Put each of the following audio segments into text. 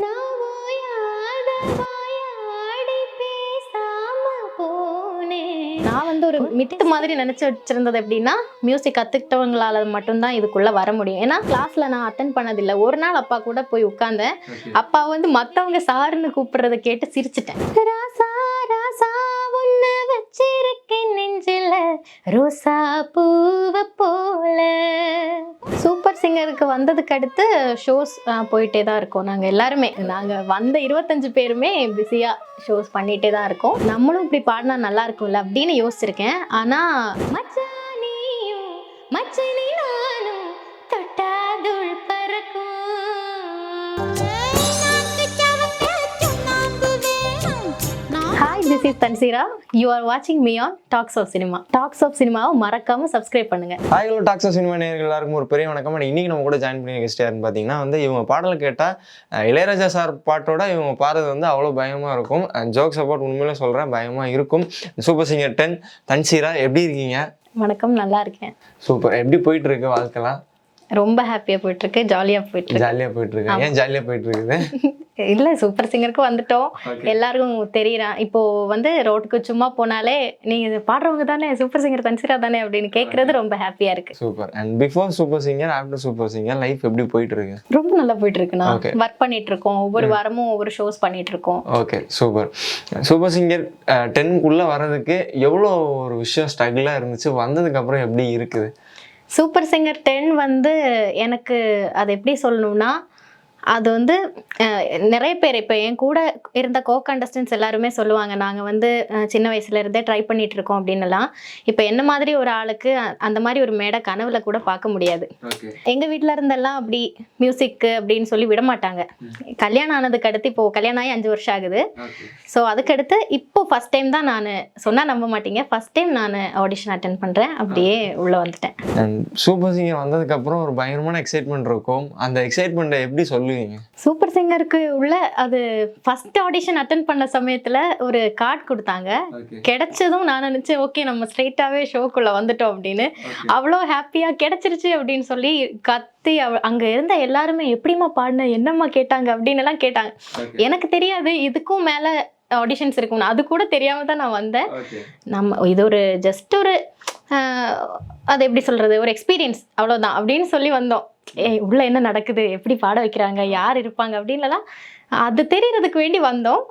நான் ஓயாத வாயாடி பேசாம போனேன். நான் வந்து ஒரு மித்து மாதிரி நினைச்சு வச்சிருந்தது எப்படின்னா, மியூசிக் கத்துக்கிட்டவங்களால மட்டும்தான் இதுக்குள்ள வர முடியும். ஏன்னா கிளாஸ்ல நான் அட்டன் பண்ணதில்லை. ஒரு நாள் அப்பா கூட போய் உட்கார்ந்தேன். அப்பா வந்து மத்தவங்க சாருன்னு கூப்பிடுறத கேட்டு சிரிச்சிட்டேன். ராசா ராசா உன்னை வச்சிருக்கேன் நெஞ்சில ரோசா பூவ போல. சூப்பர் சிங்கருக்கு வந்ததுக்கு அடுத்து ஷோஸ் போயிட்டே தான் இருக்கோம். நாங்கள் எல்லாருமே வந்த 25 பேருமே பிஸியாக ஷோஸ் பண்ணிகிட்டே தான் இருக்கோம். நம்மளும் இப்படி பாடினா நல்லா இருக்கும்ல அப்படின்னு யோசிச்சிருக்கேன். ஆனால் மச்சானியும் மச்சினி நானும் தொட்டாதுள் பறக்கும். Hi, this is Tansira. You are watching me on Talks of Cinema. Talks of Cinema மறக்காம சப்ஸ்கிரைப் பண்ணுங்க. Hi hello talks of cinema நேயர்கள் எல்லாருக்கும் ஒரு பெரிய வணக்கம். இன்னைக்கு நம்ம கூட ஜாயின் பண்ணி கெஸ்ட் யாருன்னு பார்த்தீங்கன்னா வந்து இவங்க பாடல் கேட்டால் இளையராஜா சார் பாட்டோட இவங்க பாடுறது வந்து அவ்வளோ பயமாக இருக்கும். ஜோக்ஸ் அபவுட் உண்மையிலே சொல்கிறேன், பயமாக இருக்கும். சூப்பர் சிங்கர் 10 தன்சீரா, எப்படி இருக்கீங்க? வணக்கம், நல்லா இருக்கேன். சூப்பர். எப்படி போயிட்டு இருக்கு வாழ்க்கைலாம்? ரொம்ப ஹாப்பியா போயிட்டு இருக்கு, ஜாலியா போயிட்டு இருக்கு. ஜாலியா போயிட்டு இருக்கு. ஏன் ஜாலியா போயிட்டு இருக்குது? இல்ல, சூப்பர் சிங்கருக்கு வந்துட்டோம். எல்லாருக்கும் தெரியறான். இப்போ வந்து ரோட்டுக்கு சும்மா போனாலே நீங்க பாடுறவங்க தானே, சூப்பர் சிங்கர் தன்சீரா தானே அப்படின்னு கேட்கறது ரொம்ப ஹாப்பியா இருக்கு. Super. And before super singer, after super singer life எப்படி போயிட்டு இருக்கு? ரொம்ப நல்லா போயிட்டு இருக்குண்ணா. ஒர்க் பண்ணிட்டு இருக்கோம், ஒவ்வொரு வாரமும் ஒவ்வொரு ஷோஸ் பண்ணிட்டு இருக்கோம். Okay, super. சூப்பர் சிங்கர் 10க்குள்ள வர்றதுக்கு எவ்வளோ ஒரு விஷயம் ஸ்ட்ரகிளா இருந்துச்சு, வந்ததுக்கு அப்புறம் எப்படி இருக்குது? சூப்பர் சிங்கர் 10 வந்து எனக்கு அது எப்படி சொல்லணும்னா, அது வந்து நிறைய பேர் இப்போ என் கூட இருந்த கண்டஸ்டன்ஸ் எல்லாருமே சொல்லுவாங்க, நாங்கள் வந்து சின்ன வயசுல இருந்தே ட்ரை பண்ணிட்டு இருக்கோம் அப்படின்னுலாம். இப்போ என்ன மாதிரி ஒரு ஆளுக்கு அந்த மாதிரி ஒரு மேடை கனவுல கூட பார்க்க முடியாது. எங்கள் வீட்டில் இருந்தெல்லாம் அப்படி மியூசிக்கு அப்படின்னு சொல்லி விட மாட்டாங்க. கல்யாணம் ஆனதுக்கு அடுத்து, இப்போ கல்யாணம் ஆகி 5 வருஷம் ஆகுது. ஸோ அதுக்கடுத்து இப்போ ஃபர்ஸ்ட் டைம் தான் நான் சொன்னால் நம்ப மாட்டீங்க, ஃபர்ஸ்ட் டைம் நான் ஆடிஷன் அட்டென்ட் பண்ணுறேன். அப்படியே உள்ளே வந்துட்டேன். சூப்பர் சிங்கர் வந்ததுக்கப்புறம் ஒரு பயங்கரமான எக்ஸைட்மெண்ட் இருக்கும். அந்த எக்ஸைட்மெண்ட்டை எப்படி சொல்லுவீங்க? சூப்பர் சிங்கருக்கு உள்ள அது ஃபர்ஸ்ட் ஆடிஷன் அட்டென்ட் பண்ண சமயத்துல ஒரு கார்டு கொடுத்தாங்க. கிடைச்சதும் நான் நினைச்சேன், ஓகே நம்ம ஸ்ட்ரெயிட்டாவே ஷோக்குள்ள வந்துட்டோம் அப்படின்னு. அவ்வளோ ஹாப்பியா கிடைச்சிருச்சு அப்படின்னு சொல்லி கத்தி அங்க இருந்த எல்லாருமே எப்படிமா பாடின, என்னம்மா கேட்டாங்க அப்படின்னு எல்லாம் கேட்டாங்க. எனக்கு தெரியாது இதுக்கும் மேல ஆடிஷன்ஸ் இருக்கும்னு, அது கூட தெரியாம தான் நான் வந்தேன். நம்ம இது ஒரு ஜஸ்ட் ஒரு அது எப்படி சொல்றது, ஒரு எக்ஸ்பீரியன்ஸ் அவ்வளோதான் அப்படின்னு சொல்லி வந்தோம். உள்ள என்ன நடக்குது, எப்படி பாட வைக்கிறாங்க, யார் இருப்பாங்க அப்படின்லாம் அது தெரியறதுக்கு வேண்டி வந்தோம்.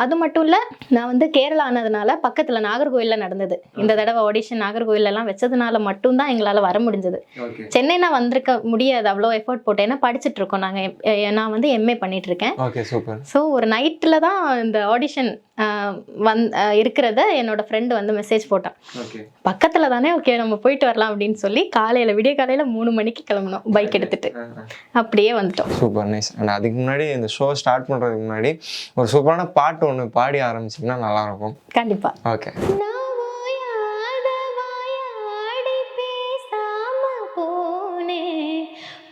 அது மட்டும் இல்லை, நான் வந்து கேரளா ஆனதுனால பக்கத்தில் நாகர்கோயிலில் நடந்தது. இந்த தடவை ஆடிஷன் நாகர்கோயிலெல்லாம் வச்சதுனால மட்டும்தான் எங்களால் வர முடிஞ்சது. சென்னைனா வந்திருக்க முடியாது, அவ்வளோ எஃபர்ட் போட்டேன். ஏன்னா படிச்சுட்டு இருக்கோம் நாங்கள். நான் வந்து எம்ஏ பண்ணிட்டு இருக்கேன். ஸோ ஒரு நைட்டில் தான் இந்த ஆடிஷன் இருக்கிறத என்னோட ஃப்ரெண்டு வந்து மெசேஜ் போட்டான். பக்கத்தில் தானே, ஓகே நம்ம போயிட்டு வரலாம் அப்படின்னு சொல்லி காலையில் விடிய காலையில் 3 மணிக்கு கிளம்பணும் பைக் எடுத்துட்டு. அப்படியே வந்துட்டோம். Super, nice. அண்ட் அதுக்கு முன்னாடி இந்த ஷோ ஸ்டார்ட் பண்ணுறதுக்கு முன்னாடி ஒரு சூப்பரான பாட்டு ஒன்று பாடி ஆரம்பிச்சிங்கன்னா நல்லா இருக்கும். கண்டிப்பா. ஓகே.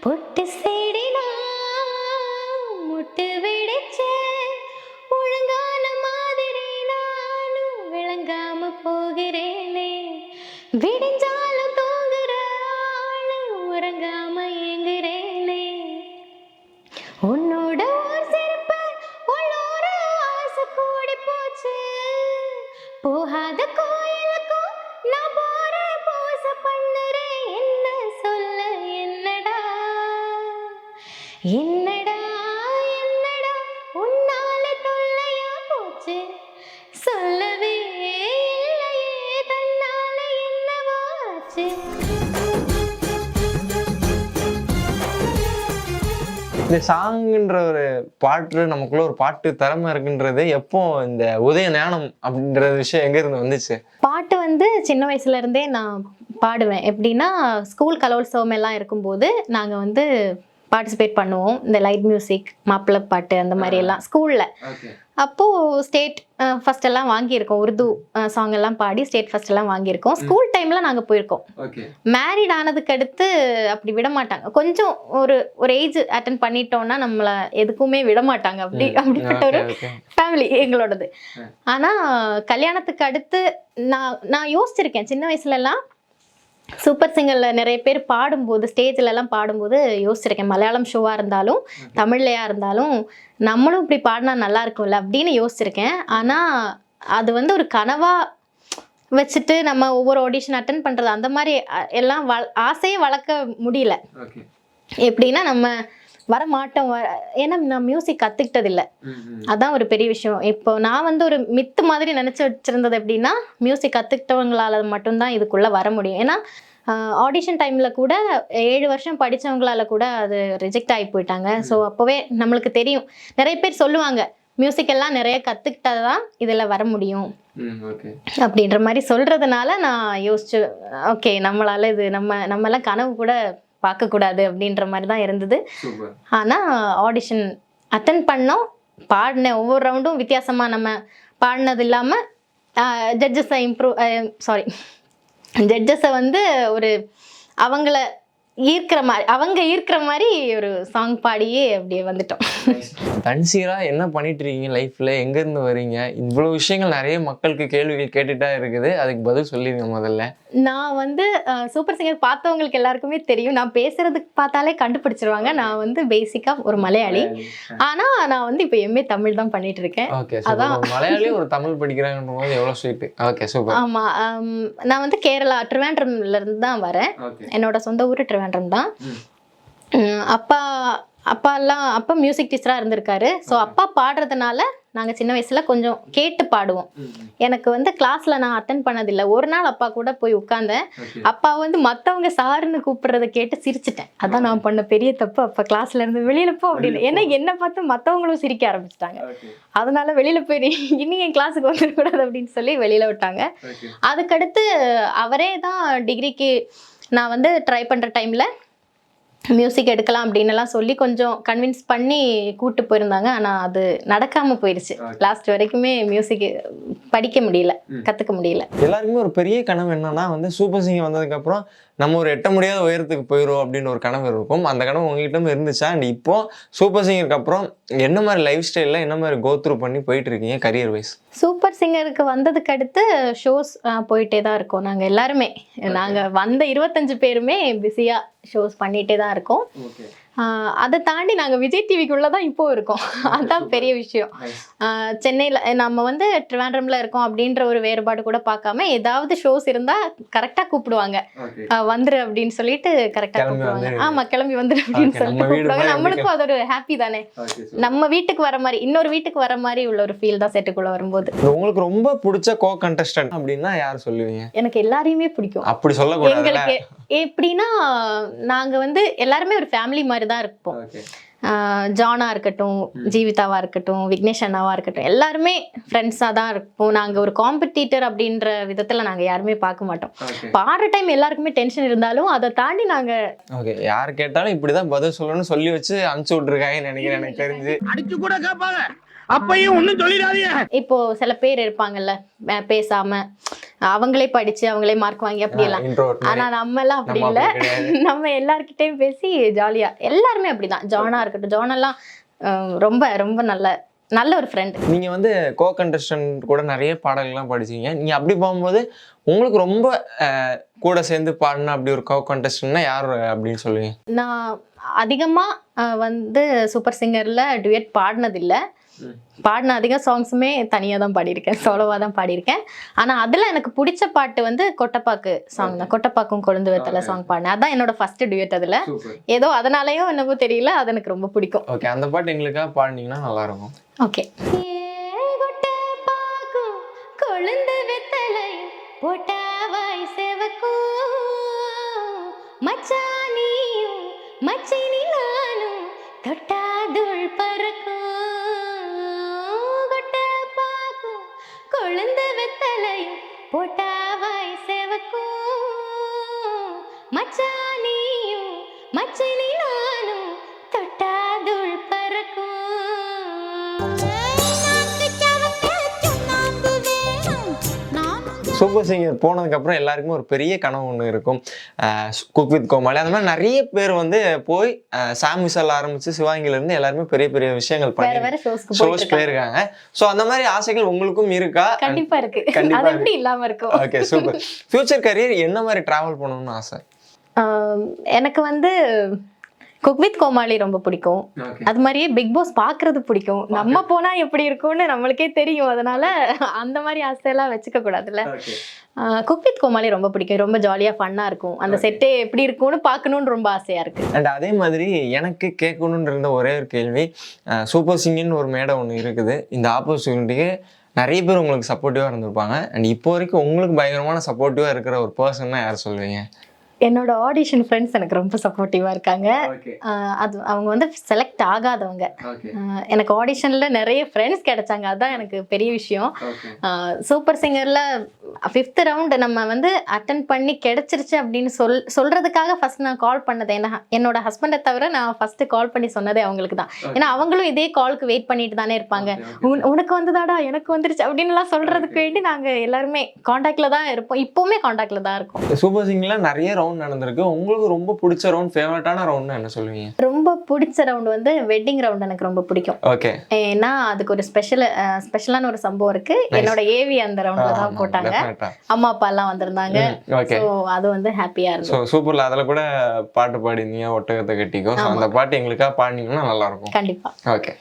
பொட்டு செடினா முட்டு வெடிச்ச ஒழுங்கான மாதிரி நானும் விளங்காம போகிறேனே, விடிஞ்சாலும் தூங்குற ஆளு உறங்காம ஏங்குறேனே, உன்னோட ஒரு சிறப்பு உள்ளோர ஆசை கூடி போச்சு, போகாத கோயிலுக்கும் நான் போறேன், பூச பண்ணுறேன், என்ன சொல்ல என்னடா என்னடா என்னடா உன்னால தொல்லையா போச்சு, சொல்லவே இல்லையே தன்னால என்னவோ ஆச்சு. இந்த சாங்குன்ற ஒரு பாட்டு, நமக்குள்ள ஒரு பாட்டு திறமை இருக்குன்றது எப்போ இந்த உதய ஞானம் அப்படின்ற விஷயம் எங்க இருந்து வந்துச்சு? பாட்டு வந்து சின்ன வயசுல இருந்தே நான் பாடுவேன். எப்படின்னா ஸ்கூல் கலோத்சவம் எல்லாம் இருக்கும்போது நாங்கள் வந்து பார்ட்டிசிபேட் பண்ணுவோம். இந்த லைட் மியூசிக், மாப்பிள்ளை பாட்டு அந்த மாதிரி எல்லாம் ஸ்கூலில். அப்போது ஸ்டேட் ஃபர்ஸ்ட் எல்லாம் வாங்கியிருக்கோம். உருது சாங் எல்லாம் பாடி ஸ்டேட் ஃபர்ஸ்ட் எல்லாம் வாங்கியிருக்கோம். ஸ்கூல் டைமில் நாங்கள் போயிருக்கோம். மேரிட் ஆனதுக்கு அடுத்து அப்படி விட மாட்டாங்க. கொஞ்சம் ஒரு ஏஜ் அட்டன் பண்ணிட்டோம்னா நம்மளை எதுக்குமே விட மாட்டாங்க. அப்படிப்பட்ட ஒரு ஃபேமிலி எங்களோடது. ஆனால் கல்யாணத்துக்கு அடுத்து நான் யோசிச்சிருக்கேன் சின்ன வயசுலலாம், சூப்பர் சிங்கரில் நிறைய பேர் பாடும்போது ஸ்டேஜ்லலாம் பாடும்போது யோசிச்சிருக்கேன், மலையாளம் ஷோவாக இருந்தாலும் தமிழ்லையா இருந்தாலும் நம்மளும் இப்படி பாடினா நல்லா இருக்கும்ல அப்படின்னு யோசிச்சிருக்கேன். ஆனால் அது வந்து ஒரு கனவாக வச்சுட்டு நம்ம ஒவ்வொரு ஆடிஷன் அட்டன் பண்ணுறது அந்த மாதிரி எல்லாம் ஆசையை வளர்க்க முடியல. எப்படின்னா நம்ம வர மாட்டோம் ஏன்னா நான் மியூசிக் கற்றுக்கிட்டதில்லை, அதான் ஒரு பெரிய விஷயம். இப்போ நான் வந்து ஒரு மித்து மாதிரி நினச்சி வச்சுருந்தது எப்படின்னா மியூசிக் கற்றுக்கிட்டவங்களால மட்டும்தான் இதுக்குள்ளே வர முடியும். ஏன்னா ஆடிஷன் டைமில் கூட 7 வருஷம் படித்தவங்களால கூட அது ரிஜெக்ட் ஆகி போயிட்டாங்க. ஸோ அப்போவே நம்மளுக்கு தெரியும், நிறைய பேர் சொல்லுவாங்க மியூசிக் எல்லாம் நிறைய கற்றுக்கிட்டா தான் இதில் வர முடியும் அப்படின்ற மாதிரி சொல்கிறதுனால நான் யோசிச்சு ஓகே நம்மளால இது நம்மலாம் கனவு கூட பார்க்கக்கூடாது அப்படின்ற மாதிரி தான் இருந்தது. ஆனால் ஆடிஷன் அட்டன் பண்ணோம், பாடின ஒவ்வொரு ரவுண்டும் வித்தியாசமாக நம்ம பாடினது இல்லாமல் ஜட்ஜஸை வந்து ஒரு அவங்கள ஈர்க்கிற மாதிரி ஒரு சாங் பாடியே அப்படியே வந்துட்டோம். தன்சீரா என்ன பண்ணிட்டு இருக்கீங்க லைஃப்ல, எங்க இருந்து வரீங்க? இவ்வளவு விஷயங்கள் நிறைய மக்களுக்கு கேள்விகள் கேட்டுட்டா இருக்குது, அதுக்கு பதில் சொல்லிருங்க முதல்ல. நான் வந்து சூப்பர் சிங்கர் பார்த்தவங்களுக்கு எல்லாருக்குமே தெரியும், நான் பேசுறதுக்கு பார்த்தாலே கண்டுபிடிச்சிருவாங்க. நான் வந்து பேசிக்கா ஒரு மலையாளி, ஆனா நான் வந்து இப்போ எம்ஏ தமிழ் தான் பண்ணிட்டு இருக்கேன். அதான் மலையாளி ஒரு தமிழ் படிக்கிறாங்கன்ற போது எவ்வளவு ஸ்வீட். Okay super. ஆமா, நான் வந்து கேரளா ட்ரிவாண்ட்ரம்ல இருந்து தான் வரேன். என்னோட சொந்த ஊர் ட்ரிவாண்ட்ரம் தான். அப்பா மியூசிக் டீச்சரா இருந்திருக்காரு. ஸோ அப்பா பாடுறதுனால நாங்கள் சின்ன வயசுல கொஞ்சம் கேட்டு பாடுவோம். எனக்கு வந்து கிளாஸ்ல நான் அட்டன் பண்ணதில்லை. ஒரு நாள் அப்பா கூட போய் உட்கார்ந்தேன். அப்பா வந்து மற்றவங்க சாருன்னு கூப்பிடுறத கேட்டு சிரிச்சிட்டேன். அதான் நான் பண்ண பெரிய தப்பு. அப்பா கிளாஸ்ல இருந்து வெளியில போ அப்படின்னு, ஏன்னா என்னை பார்த்து மற்றவங்களும் சிரிக்க ஆரம்பிச்சிட்டாங்க. அதனால வெளியில போய் இனி என் கிளாஸுக்கு வந்துடக்கூடாது அப்படின்னு சொல்லி வெளியில விட்டாங்க. அதுக்கடுத்து அவரே தான் டிகிரிக்கு நான் வந்து ட்ரை பண்ற டைம்ல மியூசிக் எடுக்கலாம் அப்படின்னு எல்லாம் சொல்லி கொஞ்சம் கன்வின்ஸ் பண்ணி கூட்டு போயிருந்தாங்க. ஆனால் அது நடக்காம போயிடுச்சு. லாஸ்ட் வரைக்குமே மியூசிக் படிக்க முடியல, கற்றுக்க முடியல. எல்லாருக்குமே ஒரு பெரிய கனவு என்னன்னா வந்து சூப்பர் சிங்கர் வந்ததுக்கப்புறம் நம்ம ஒரு எட்ட முடியாத உயரத்துக்கு போயிடும் அப்படின்னு ஒரு கனவு இருக்கும். அந்த கனவு உங்ககிட்ட இருந்துச்சா? அண்ட் இப்போ சூப்பர் சிங்கருக்கு அப்புறம் என்ன மாதிரி லைஃப் ஸ்டைலில் என்ன மாதிரி கோத்ரூ பண்ணி போயிட்டு இருக்கீங்க கரியர் வைஸ்? சூப்பர் சிங்கருக்கு வந்ததுக்கு அடுத்து ஷோஸ் போயிட்டே தான் இருக்கோம். நாங்கள் எல்லாருமே, நாங்கள் வந்த 25 பேருமே பிஸியாக ஷோஸ் பண்ணிகிட்டே தான் இருக்கோம். அதை தாண்டி நாங்கள் விஜய் டிவிக்குள்ளே தான் இப்போ இருக்கோம். அதுதான் பெரிய விஷயம். சென்னையில் நம்ம வந்து ட்ரிவாண்ட்ரமில் இருக்கோம் அப்படின்ற ஒரு வேறுபாடு கூட பார்க்காம ஏதாவது ஷோஸ் இருந்தால் கரெக்டாக கூப்பிடுவாங்க, வந்துரு அப்படின்னு சொல்லிட்டு கரெக்டாக கூப்பிடுவாங்க. ஆமாம், கிளம்பி வந்துரு அப்படின்னு சொல்லிட்டு கூப்பிடுவாங்க. நம்மளுக்கும் அது ஒரு ஹாப்பி தானே, நம்ம வீட்டுக்கு வர மாதிரி, இன்னொரு வீட்டுக்கு வர மாதிரி உள்ள ஒரு ஃபீல் தான் செட்டுக்குள்ளே வரும்போது. உங்களுக்கு ரொம்ப பிடிச்ச கோ கண்டஸ்டன்ட் அப்படின்னா யார் சொல்லுவீங்க? எனக்கு எல்லாரையுமே பிடிக்கும். அப்படி சொல்லக்கூடாது. எங்களுக்கு எப்படின்னா நாங்கள் வந்து எல்லாருமே ஒரு ஃபேமிலி மாதிரி தான் இருப்போம். ஜானா இருக்கட்டும், ஜீவிதாவா இருக்கட்டும், விக்னேஷ் அண்ணாவா இருக்கட்டும், எல்லாருமே ஃப்ரெண்ட்ஸாக தான் இருப்போம். நாங்கள் ஒரு காம்படிட்டர் அப்படின்ற விதத்தில் நாங்கள் யாருமே பார்க்க மாட்டோம். பாடுற டைம் எல்லாருக்குமே டென்ஷன் இருந்தாலும் அதை தாண்டி நாங்கள் ஓகே யார் கேட்டாலும் இப்படிதான் பதில் சொல்லணும்னு சொல்லி வச்சு அனுப்பிச்சு விட்டுருக்காங்கன்னு நினைக்கிறேன். எனக்கு தெரிஞ்சு அடிச்சு கூட கேட்பாங்க, அப்பையும் ஒன்றும் சொல்லிடாதீங்க. இப்போ சில பேர் இருப்பாங்கல்ல பேசாம அவங்களே படிச்சு அவங்களே மார்க் வாங்கி அப்படியெல்லாம். ஆனா நம்ம எல்லாம் அப்படி இல்லை. நம்ம எல்லார்கிட்டையும் பேசி ஜாலியா, எல்லாருமே அப்படிதான். ஜானா இருக்கட்டும், ஜானெல்லாம் ரொம்ப ரொம்ப நல்ல ஒரு ஃப்ரெண்ட். நீங்க வந்து கோ கண்டஸ்டன்ட் கூட நிறைய பாடல்கள்லாம் படிச்சீங்க. நீங்க அப்படி போகும்போது உங்களுக்கு ரொம்ப கூட சேர்ந்து பாடினா அப்படி ஒரு கோ கண்டஸ்டன்ட்னா யார் அப்படின்னு சொல்லுவீங்க? நான் அதிகமா வந்து சூப்பர் சிங்கர்ல டுயட் பாடினதில்லை. பாடின அதிக சாங்ஸுமே தனியாக தான் பாடியிருக்கேன், சோலோவாக தான் பாடியிருக்கேன். ஆனால் அதில் எனக்கு பிடிச்ச பாட்டு வந்து கொட்டப்பாக்கு சாங் தான். கொட்டப்பாக்கும் கொழுந்து வெத்தலை சாங் பாடினேன். அதான் என்னோட ஃபர்ஸ்ட் டுயட். அதில் ஏதோ அதனாலயோ என்னவோ தெரியல, அது எனக்கு ரொம்ப பிடிக்கும். ஓகே, அந்த பாட்டு எங்களுக்காக பாடினீங்கன்னா நல்லா இருக்கும். ஓகே. கொழுந்து வெத்தலை போட்டாவாய் செவக்கும் மச்சானியும் மச்சினி நானும் தொட்டாதுள் பறக்கும் கொழுந்து வெத்தலையும் போட்டாவாய் செவக்கும் மச்சானியும் மச்சினி நானும் தொட்டாதுள் பறக்கும். சூப்பர் சிங்கர் போனதுக்கப்புறம் எல்லாருக்குமே ஒரு பெரிய கனவு ஒன்று இருக்கும். குக் வித் கோமாளி அந்த மாதிரி நிறைய பேர் வந்து போய் சாம் விசால் ஆரம்பிச்சு சிவாங்கிலேருந்து எல்லாருமே பெரிய பெரிய விஷயங்கள் வேற பண்ணி வேற ஷோஸ்க்கு ஷோஸ் போயிட்டு போயிருக்காங்க. ஸோ அந்த மாதிரி ஆசைகள் உங்களுக்கும் இருக்கா? கண்டிப்பா இருக்கு. கண்டிப்பா அது எப்படி இல்லாம இருக்கும்? Okay super. ஃபியூச்சர் கரியர் என்ன மாதிரி டிராவல் பண்ணணும்னு ஆசை? எனக்கு வந்து குக் வித் கோமாளி ரொம்ப பிடிக்கும். அது மாதிரியே பிக் பாஸ் பாக்குறது பிடிக்கும். நம்ம போனா எப்படி இருக்கும்னு நம்மளுக்கே தெரியும். அதனால அந்த மாதிரி ஆசையெல்லாம் வச்சுக்க கூடாதுல்ல. குக் வித் கோமாளி ரொம்ப பிடிக்கும். ரொம்ப ஜாலியா ஃபன்னா இருக்கும். அந்த செட்டே எப்படி இருக்கும்னு பார்க்கணும்னு ரொம்ப ஆசையா இருக்கு. அண்ட் அதே மாதிரி எனக்கு கேட்கணுன்னு இருந்த ஒரே ஒரு கேள்வி, சூப்பர் சிங்கர்னு ஒரு மேடை ஒன்று இருக்குது. இந்த ஆப்பர்ச்சுனிட்டிக்கு நிறைய பேர் உங்களுக்கு சப்போர்ட்டிவாக இருந்திருப்பாங்க. அண்ட் இப்போ வரைக்கும் உங்களுக்கு பயங்கரமான சப்போர்ட்டிவாக இருக்கிற ஒரு பர்சன்னா யார் சொல்லுவீங்க? என்னோட ஆடிஷன் ஃப்ரெண்ட்ஸ் எனக்கு ரொம்ப சப்போர்ட்டிவா இருக்காங்க. அது அவங்க வந்து செலக்ட் ஆகாதவங்க. எனக்கு ஆடிஷன்ல நிறைய ஃப்ரெண்ட்ஸ் கிடைச்சாங்க. அதான் எனக்கு பெரிய விஷயம். சூப்பர் சிங்கர்ல 5th ரவுண்ட் நம்ம வந்து அட்டன் பண்ணி கிடைச்சிருச்சு அப்படின்னு சொல்றதுக்காக ஃபர்ஸ்ட் நான் கால் பண்ணது என்னோட ஹஸ்பண்டை தவிர நான் ஃபர்ஸ்ட் கால் பண்ணி சொன்னதே அவங்களுக்கு தான். ஏன்னா அவங்களும் இதே காலுக்கு வெயிட் பண்ணிட்டு தானே இருப்பாங்க. உனக்கு வந்ததாடா எனக்கு வந்துருச்சு அப்படின்னு எல்லாம் சொல்றதுக்கு வேண்டி நாங்க எல்லாருமே கான்டாக்ட்ல தான் இருப்போம். இப்பவுமே கான்டாக்ட்ல தான் இருக்கோம். சூப்பர் சிங்கர்ல நிறைய ரவுண்ட் நடந்திருக்கு. உங்களுக்கு ரொம்ப பிடிச்ச ரவுண்ட், ஃபேவரட்டான ரவுண்ட் என்ன சொல்லுவீங்க? ரொம்ப பிடிச்ச ரவுண்ட் வந்து வெட்டிங் ரவுண்ட் எனக்கு ரொம்ப பிடிக்கும். ஓகே. ஏன்னா அதுக்கு ஒரு ஸ்பெஷலான ஒரு சம்பவம் இருக்கு. என்னோட ஏவி அந்த ரவுண்ட்ல தான் போட்டாங்க. அம்மா அப்பா எல்லாம் வந்திருந்தாங்க. சோ அது வந்து ஹாப்பியா இருந்துச்சு. சோ சூப்பர்ல. அதுல கூட பாட்டு பாடினீங்க, ஒட்டகத்தை கட்டிக்கோ. சோ அந்த பாட்டு எங்களுக்காக பாடினீங்கன்னா நல்லா இருக்கும். கண்டிப்பா. ஓகே.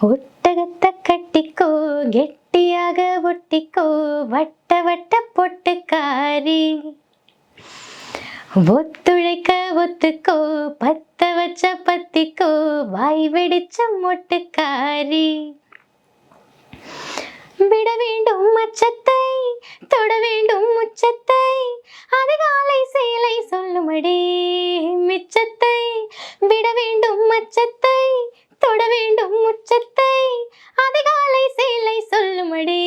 ஒட்டகத்தை கட்டிக்கோ கெட்டியாக ஒட்டிக்கோ வட்ட வட்ட பொட்டுக்காரி, ஒத்துழைக்க ஒத்துக்கோ பத்த வச்ச பத்திக்கோ வாய் வெடிச்ச மொட்டுக்காரி, விட வேண்டும் அச்சத்தை தொட வேண்டும் உச்சத்தை அதிகாலை சேலை சொல்லுமடி மிச்சத்தை, விட வேண்டும் அச்சத்தை தொட வேண்டும் உச்சத்தை அதிகாலை சேலை சொல்லுமடி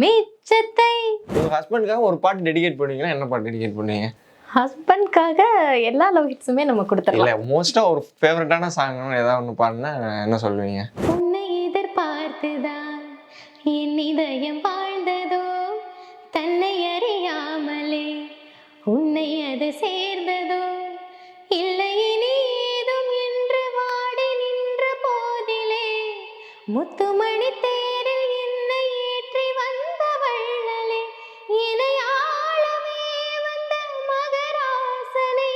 மிச்சத்தை. உங்க ஹஸ்பண்டுக்காக ஒரு பாட்டு டெடிகேட் பண்ணுவீங்கன்னா என்ன பாட்டு டெடிகேட் பண்ணுவீங்க? ஹஸ்பண்ட்காக எல்லா லவ் ஹிட்ஸுமே நம்ம கொடுத்துடலாம். இல்ல மோஸ்டா ஒரு ஃபேவரட்டான சாங் ஏதாவது ஒன்று பாடினா என்ன சொல்லுவீங்க? உன்னை எதிர்பார்த்துதான் என் இதயம் வாழ்ந்ததோ, தன்னை அறியாமலே உன்னை அது சேர்ந்ததோ, இல்லை இனி ஏதும் என்று வாடி நின்ற போதிலே முத்துமணி தேரில் என்னை ஏற்றி வந்த வள்ளலே, என்னை ஆளவே வந்த மகராசனே,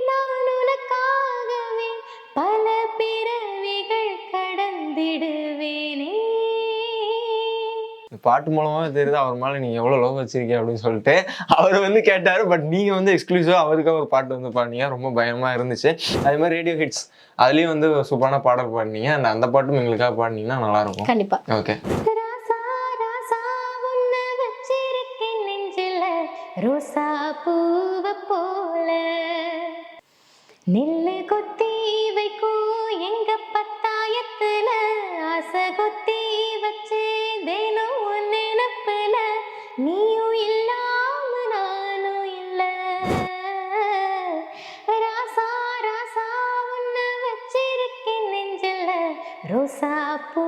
நான் உனக்காகவே பல பிறவிகள் கடந்திடுவேனே. பாட்டு மூலமா தெரியுது அவர் மேல நீங்க எவ்வளவு லவ் வச்சிருக்கீங்க அப்படின்னு சொல்லிட்டு அவர் வந்து கேட்டாரு. பட் நீங்க வந்து எக்ஸ்க்ளூசிவா அவருக்காக ஒரு பாட்டு வந்து பாடினீங்க, ரொம்ப பயமா இருந்துச்சு. அதே மாதிரி ரேடியோ ஹிட்ஸ் அதுலயும் வந்து சூப்பரான பாடல் பாடினீங்க. அந்த பாட்டும் எங்களுக்காக பாடினீங்கன்னா நல்லா இருக்கும். கண்டிப்பா. ஓகே. ரோசா பூவ போல நெல்லு கொத்தி வைக்கும் எங்க பத்தாயத்துல, ஆசை கொத்தி வச்சே தினம் உன் நினப்புல, நீயும் இல்லாம நானும் இல்ல, ராசா ராசா உன்னை வச்சிருக்கேன் நெஞ்சில ரோசா பூ